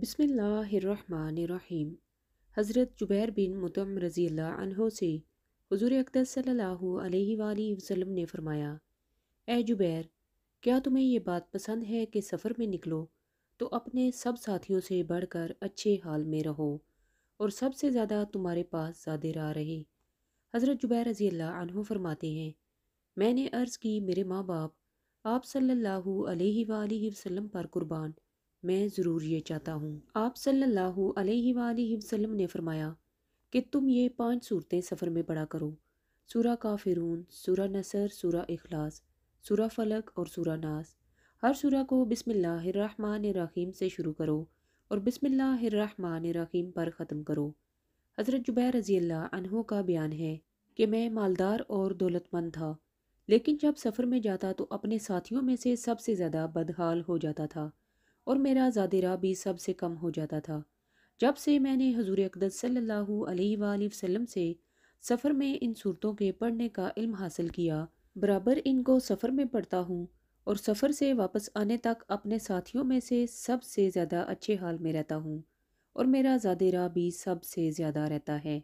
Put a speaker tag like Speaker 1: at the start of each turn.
Speaker 1: بسم اللہ الرحمن الرحیم۔ حضرت جبیر بن مطعم رضی اللہ عنہ سے حضور اقدس صلی اللہ علیہ وآلہ وسلم نے فرمایا، اے جبیر، کیا تمہیں یہ بات پسند ہے کہ سفر میں نکلو تو اپنے سب ساتھیوں سے بڑھ کر اچھے حال میں رہو اور سب سے زیادہ تمہارے پاس زیادہ راہ رہے؟ حضرت جبیر رضی اللہ عنہ فرماتے ہیں، میں نے عرض کی، میرے ماں باپ آپ صلی اللہ علیہ وآلہ وسلم پر قربان، میں ضرور یہ چاہتا ہوں۔ آپ صلی اللہ علیہ وآلہ وسلم نے فرمایا کہ تم یہ 5 صورتیں سفر میں پڑھا کرو: سورہ کافرون، سورہ نصر، سورہ اخلاص، سورہ فلق اور سورہ ناس۔ ہر سورہ کو بسم اللہ الرحمن الرحیم سے شروع کرو اور بسم اللہ الرحمن الرحیم پر ختم کرو۔ حضرت جبیر رضی اللہ عنہ کا بیان ہے کہ میں مالدار اور دولت مند تھا، لیکن جب سفر میں جاتا تو اپنے ساتھیوں میں سے سب سے زیادہ بدحال ہو جاتا تھا اور میرا زاد راہ بھی سب سے کم ہو جاتا تھا۔ جب سے میں نے حضور اقدس صلی اللہ علیہ وآلہ وسلم سے سفر میں ان صورتوں کے پڑھنے کا علم حاصل کیا، برابر ان کو سفر میں پڑھتا ہوں اور سفر سے واپس آنے تک اپنے ساتھیوں میں سے سب سے زیادہ اچھے حال میں رہتا ہوں اور میرا زاد راہ بھی سب سے زیادہ رہتا ہے۔